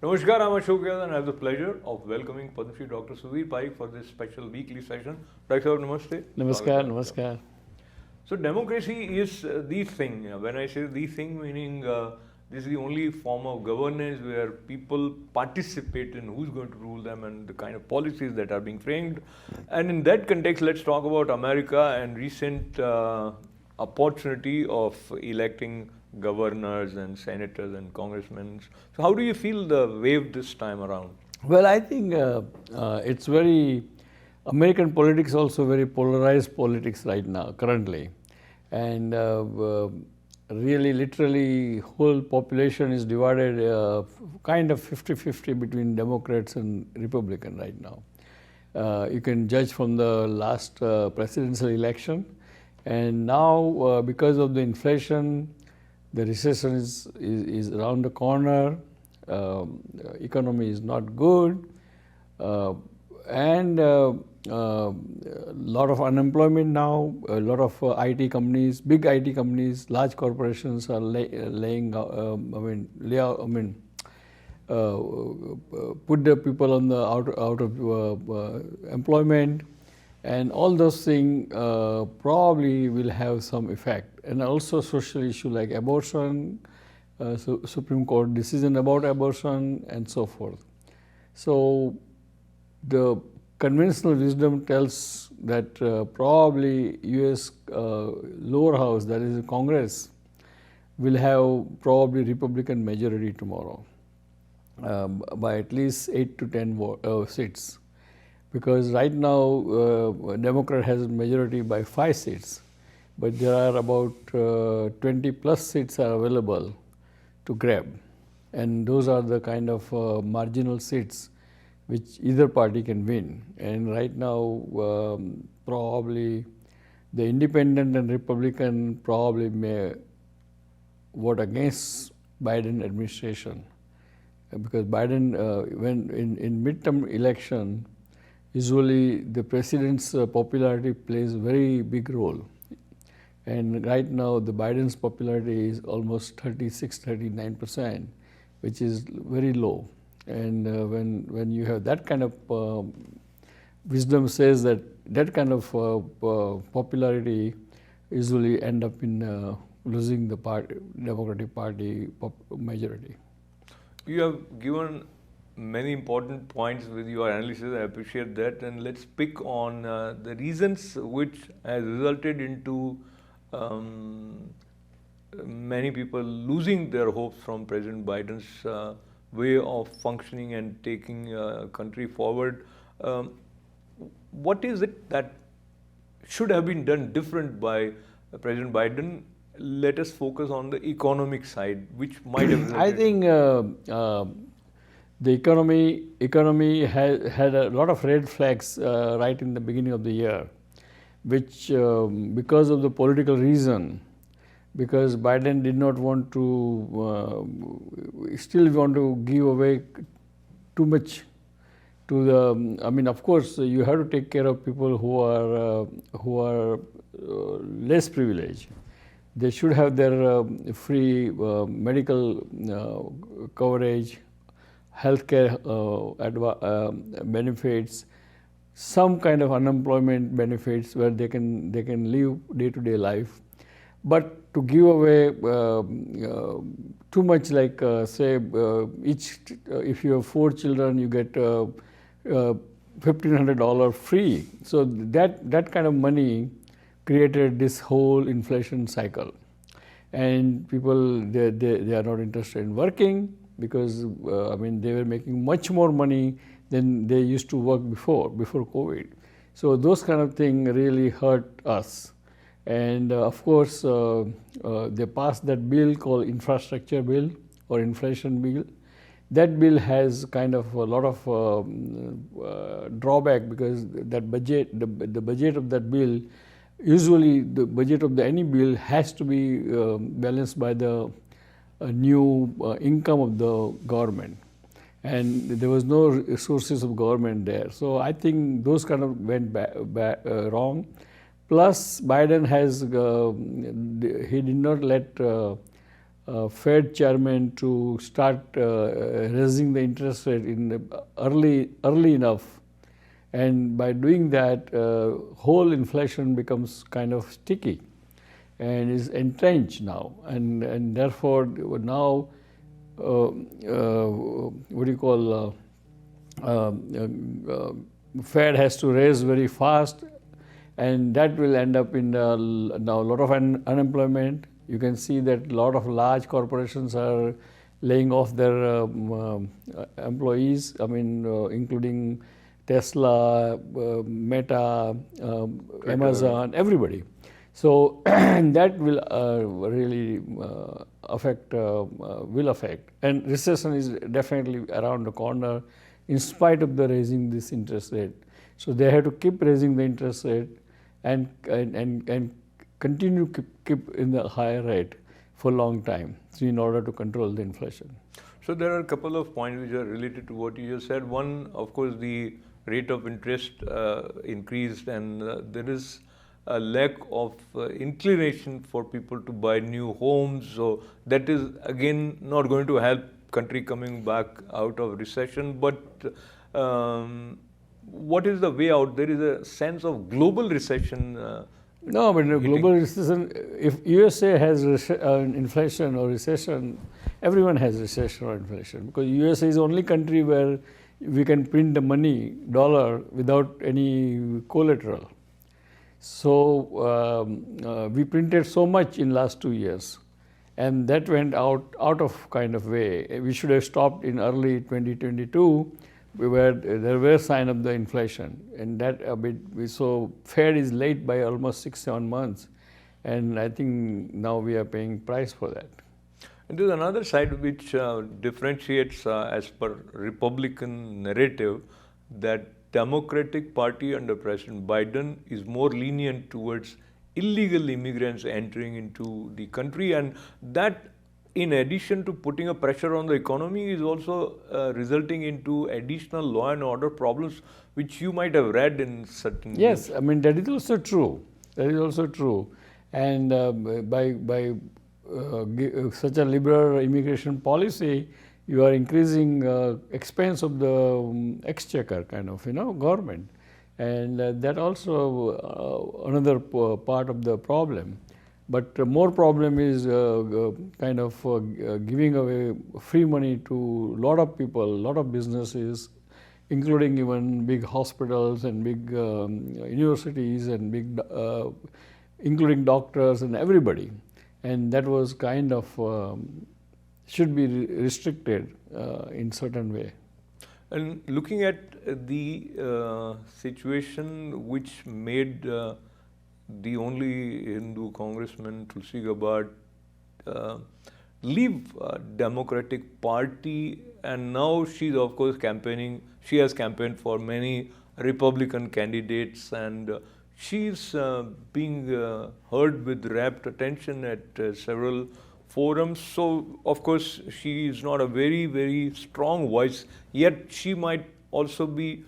Namaskar, I'm Ashok Yadav and I have the pleasure of welcoming Padma Shri Dr. Sudhir Parikh for this special weekly session. Dr. Sahab, namaste. Namaskar, namaskar. So democracy is the thing. When I say the thing, meaning this is the only form of governance where people participate in who's going to rule them and the kind of policies that are being framed. And in that context, let's talk about America and recent opportunity of electing governors and senators and congressmen. So how do you feel the wave this time around? Well, I think it's very, American politics also very polarized politics right now, currently. And really, literally, whole population is divided kind of 50-50 between Democrats and Republican right now. You can judge from the last presidential election. And now, because of the inflation, the recession is around the corner, economy is not good, and lot of unemployment now, a lot of IT companies, big IT companies, large corporations are laying, put the people on the out of employment. And all those things probably will have some effect. And also social issue like abortion, Supreme Court decision about abortion and so forth. So the conventional wisdom tells that probably US lower house, that is Congress, will have probably Republican majority tomorrow by at least 8 to 10 seats. Because right now, Democrat has a majority by 5 seats, but there are about 20 plus seats are available to grab. And those are the kind of marginal seats which either party can win. And right now, probably the independent and Republican probably may vote against Biden administration. Because Biden, when in midterm election, usually the president's popularity plays a very big role. And right now the Biden's popularity is almost 36-39%, which is very low. And when you have that kind of wisdom says that that kind of popularity usually end up in losing the Democratic Party majority. You have given many important points with your analysis. I appreciate that, and let's pick on the reasons which has resulted into many people losing their hopes from President Biden's way of functioning and taking country forward. What is it that should have been done different by President Biden? Let us focus on the economic side, which might have resulted. I think the economy had a lot of red flags right in the beginning of the year, which because of the political reason, because Biden did not want to, still want to give away too much to the, I mean, of course, you have to take care of people who are less privileged. They should have their free medical coverage, healthcare benefits, some kind of unemployment benefits where they can live day-to-day life. But to give away too much, like say if you have 4 children, you get $1,500 free. So that kind of money created this whole inflation cycle, and people they are not interested in working. Because I mean, they were making much more money than they used to work before COVID. So those kind of things really hurt us. And of course, they passed that bill called infrastructure bill or inflation bill. That bill has kind of a lot of drawback, because that budget, the budget of that bill, usually the budget of any bill has to be balanced by the new income of the government, and there was no sources of government there. So I think those kind of went wrong. Plus, Biden has he did not let Fed chairman to start raising the interest rate in the early enough, and by doing that, whole inflation becomes kind of sticky and is entrenched now, and therefore now what do you call Fed has to raise very fast, and that will end up in now a lot of unemployment. You can see that a lot of large corporations are laying off their employees. I mean, including Tesla, Meta, Amazon, everybody. So that will really affect, and recession is definitely around the corner, in spite of the raising this interest rate. So they have to keep raising the interest rate and continue keep in the higher rate for a long time, so in order to control the inflation. So there are a couple of points which are related to what you just said. One, of course, the rate of interest increased, and there is a lack of inclination for people to buy new homes. So that is again not going to help country coming back out of recession. But what is the way out? There is a sense of global recession. No, but global recession, if USA has inflation or recession, everyone has recession or inflation, because USA is the only country where we can print the money, dollar, without any collateral. So we printed so much in last 2 years, and that went out of kind of way. We should have stopped in early 2022, where there were signs of the inflation, and that a bit. So Fed is late by almost 6-7 months, and I think now we are paying price for that. And there's another side which differentiates, as per Republican narrative, that Democratic Party under President Biden is more lenient towards illegal immigrants entering into the country, and that, in addition to putting a pressure on the economy, is also resulting into additional law and order problems, which you might have read in certain. Yes, I mean that is also true. That is also true, and by such a liberal immigration policy, you are increasing expense of the exchequer kind of government, and that also another part of the problem. But more problem is kind of giving away free money to a lot of people, a lot of businesses, including even big hospitals and big universities and big, including doctors and everybody. And that was kind of should be restricted in certain way. And looking at the situation which made the only Hindu congressman, Tulsi Gabbard, leave Democratic Party, and now she's of course campaigning. She has campaigned for many Republican candidates, and she's being heard with rapt attention at several forums. So of course she is not a very strong voice, yet she might also be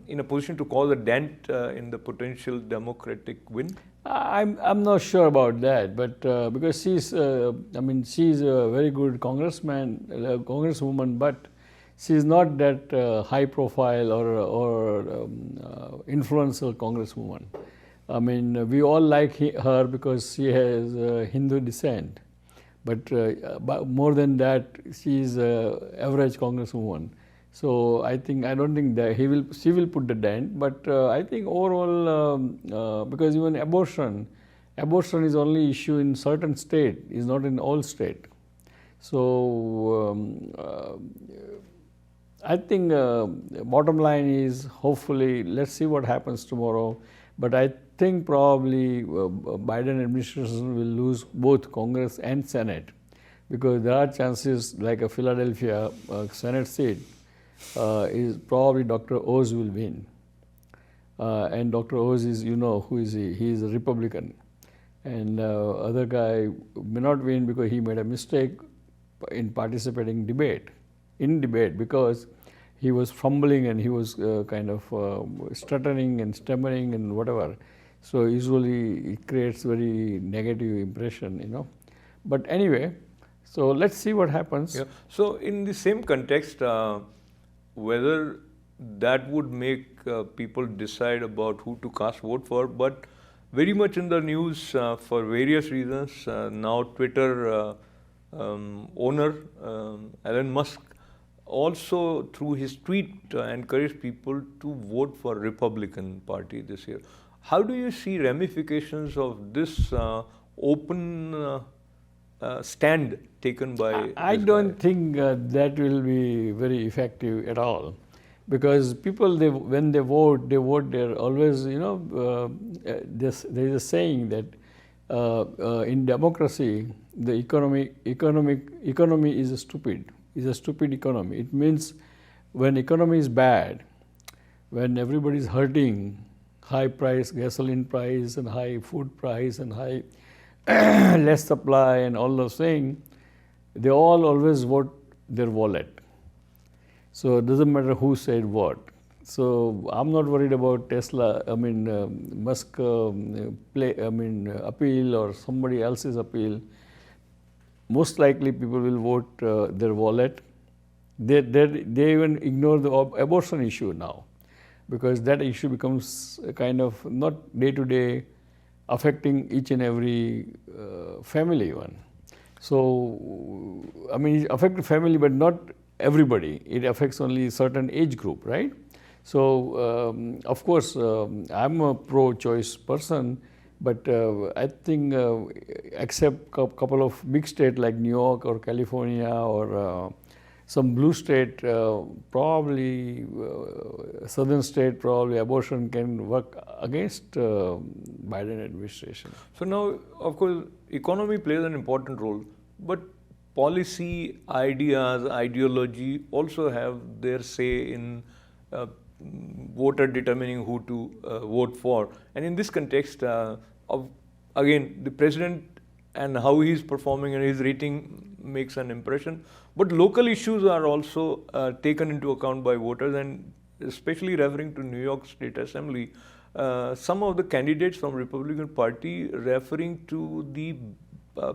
in a position to cause a dent in the potential Democratic win. I'm not sure about that, but because she's she's a very good congresswoman, but she's not that high profile or influential congresswoman. I mean, we all like her because she has Hindu descent, but more than that, she's an average congresswoman. So I don't think that she will put the dent, but I think overall, because even abortion is only issue in certain state, is not in all state. So I think bottom line is, hopefully, let's see what happens tomorrow, but I think probably Biden administration will lose both Congress and Senate, because there are chances like a Philadelphia Senate seat, is probably Dr. Oz will win. And Dr. Oz is, who is he? He is a Republican. And other guy may not win because he made a mistake in participating in debate, because he was fumbling and he was kind of stuttering and stammering and whatever. So usually it creates very negative impression, But anyway, so let's see what happens. Yeah. So in the same context, whether that would make people decide about who to cast vote for, but very much in the news for various reasons. Now Twitter owner Elon Musk also through his tweet encouraged people to vote for Republican Party this year. How do you see ramifications of this open stand taken by I this don't guy? think that will be very effective at all, because people, when they vote, they're always, there is a saying that in democracy, the economy is a stupid economy. It means when economy is bad, when everybody is hurting, high price gasoline price and high food price and high less supply and all those things, they all always vote their wallet. So it doesn't matter who said what. So I'm not worried about Tesla, Musk appeal or somebody else's appeal. Most likely people will vote their wallet. They even ignore the abortion issue now, because that issue becomes a kind of not day to day affecting each and every family one. So, it affects family, but not everybody. It affects only certain age group, right? So, of course, I'm a pro-choice person, but I think except a couple of big states like New York or California or some blue state, probably southern state, probably abortion can work against Biden administration. So now, of course, economy plays an important role, but policy, ideas, ideology also have their say in voter determining who to vote for. And in this context, again, the president and how he is performing and his rating makes an impression. But local issues are also taken into account by voters, and especially referring to New York State Assembly, some of the candidates from Republican Party referring to the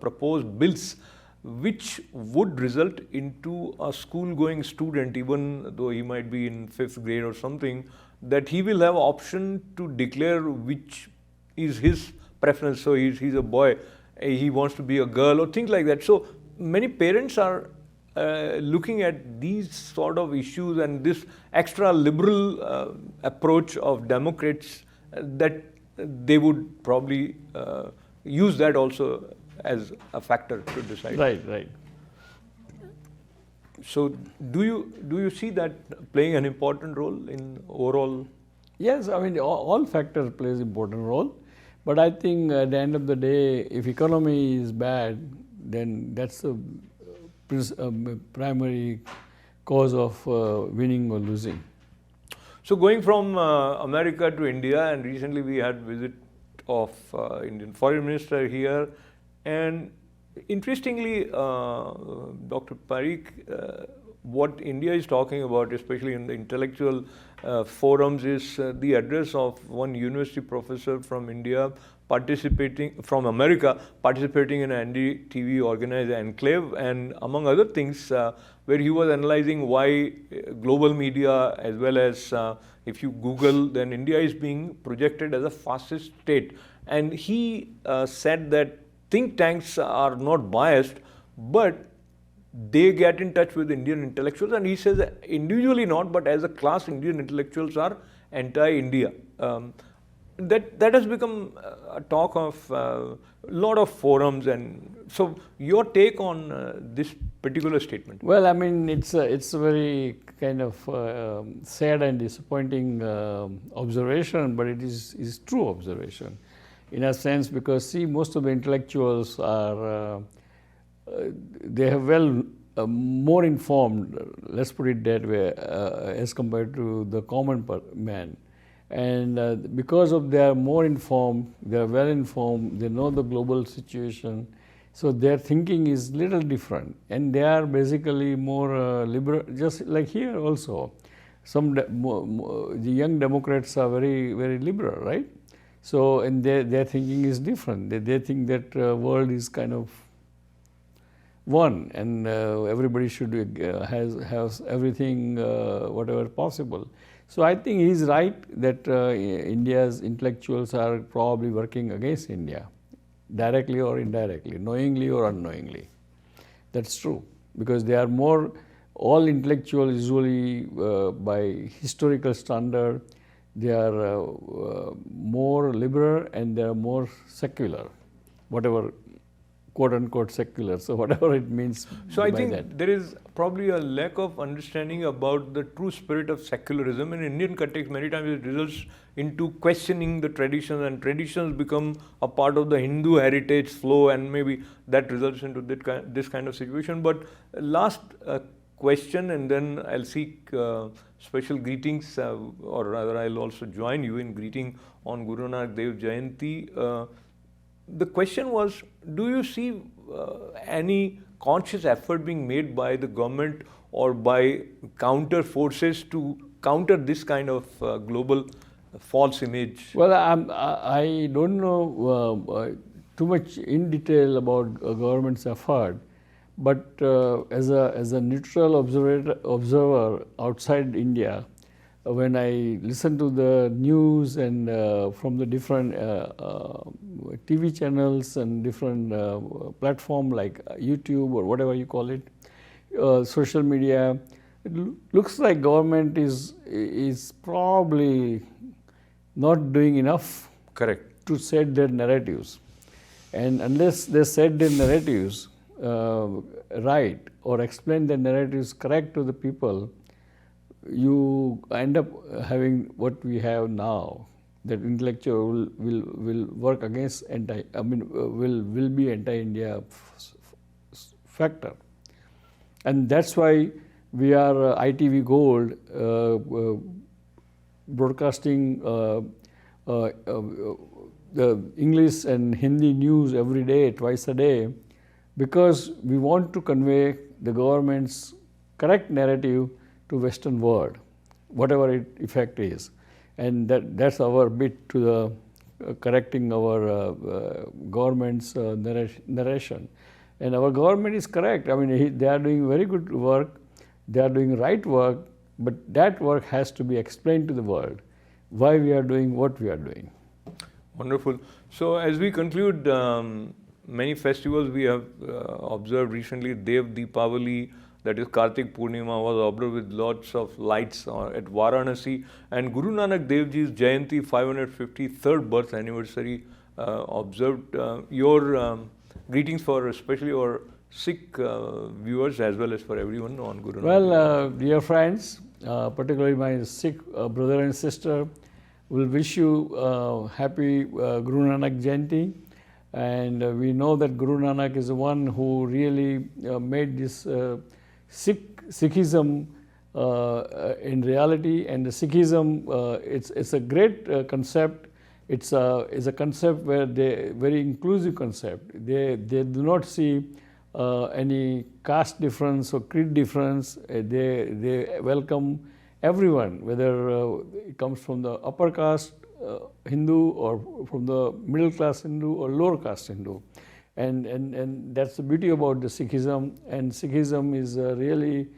proposed bills which would result into a school-going student, even though he might be in 5th grade or something, that he will have option to declare which is his preference. So he's a boy, he wants to be a girl or things like that. So many parents are looking at these sort of issues and this extra liberal approach of Democrats, that they would probably use that also as a factor to decide. Right. So do you see that playing an important role in overall? Yes, all factors plays important role, but I think at the end of the day, if economy is bad, then that's the primary cause of winning or losing. So going from America to India, and recently we had visit of Indian Foreign Minister here, and interestingly, Dr. Parikh, what India is talking about, especially in the intellectual forums, is the address of one university professor from India from America, participating in an NDTV organized enclave, and among other things, where he was analyzing why global media, as well as if you Google, then India is being projected as a fascist state. And he said that think tanks are not biased, but they get in touch with Indian intellectuals, and he says that individually not, but as a class, Indian intellectuals are anti-India. That has become a talk of a lot of forums. And so your take on this particular statement? Well, it's a very kind of sad and disappointing observation, but it is true observation in a sense, because see, most of the intellectuals are they have more informed, let's put it that way, as compared to the common man. And because of they are more informed, they are well informed, they know the global situation, so their thinking is little different, and they are basically more liberal, just like here also. The young Democrats are very, very liberal, right? So, and their thinking is different. They think that world is kind of one, and everybody should has everything whatever possible. So I think he's right that India's intellectuals are probably working against India, directly or indirectly, knowingly or unknowingly. That's true, because they are more, all intellectuals usually by historical standard, they are more liberal and they are more secular, whatever quote unquote secular, so whatever it means. So I by think that. there is probably a lack of understanding about the true spirit of secularism. In Indian context, many times it results into questioning the traditions, and traditions become a part of the Hindu heritage flow, and maybe that results into this kind of situation. But last question, and then I'll seek special greetings, or rather I'll also join you in greeting on Guru Nanak Dev Jayanti. The question was, do you see any conscious effort being made by the government or by counter forces to counter this kind of global false image? Well, I don't know too much in detail about government's effort, but as a neutral observer outside India, when I listen to the news and from the different TV channels and different platform like YouTube or whatever you call it, social media, it looks like government is probably not doing enough. Correct. To set their narratives, and unless they set their narratives right or explain their narratives correct to the people, you end up having what we have now, that intellectual will work against will be anti-India factor. And that's why we are ITV Gold broadcasting the English and Hindi news every day, twice a day, because we want to convey the government's correct narrative to Western world, whatever its effect is. And that's our bit to the correcting our government's narration. And our government is correct. I mean, they are doing very good work, they are doing right work, but that work has to be explained to the world, why we are doing what we are doing. Wonderful. So as we conclude, many festivals we have observed recently. Dev Deepavali, that is Kartik Purnima, was observed with lots of lights at Varanasi, and Guru Nanak Dev Ji's Jayanti 553rd birth anniversary observed. Your greetings for especially our Sikh viewers as well as for everyone on Guru Nanak. Well, dear friends, particularly my Sikh brother and sister, will wish you happy Guru Nanak Jayanti. And we know that Guru Nanak is the one who really made this Sikhism in reality. And the Sikhism, it's a great concept. It's a concept where very inclusive concept. They do not see any caste difference or creed difference. They welcome everyone, whether it comes from the upper caste Hindu or from the middle class Hindu or lower caste Hindu. And that's the beauty about the Sikhism. And Sikhism is really,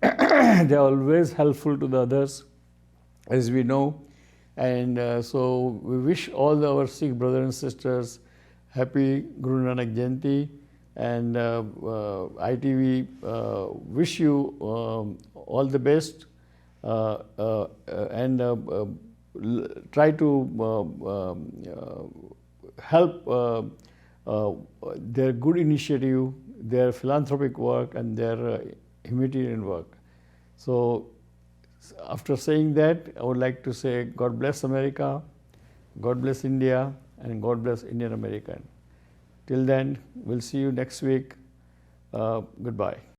they are always helpful to the others, as we know. And so we wish all our Sikh brothers and sisters happy Guru Nanak Jayanti. And ITV wish you all the best, and try to help their good initiative, their philanthropic work, and their humanitarian work. So after saying that, I would like to say God bless America, God bless India, and God bless Indian American. Till then, we'll see you next week. Goodbye.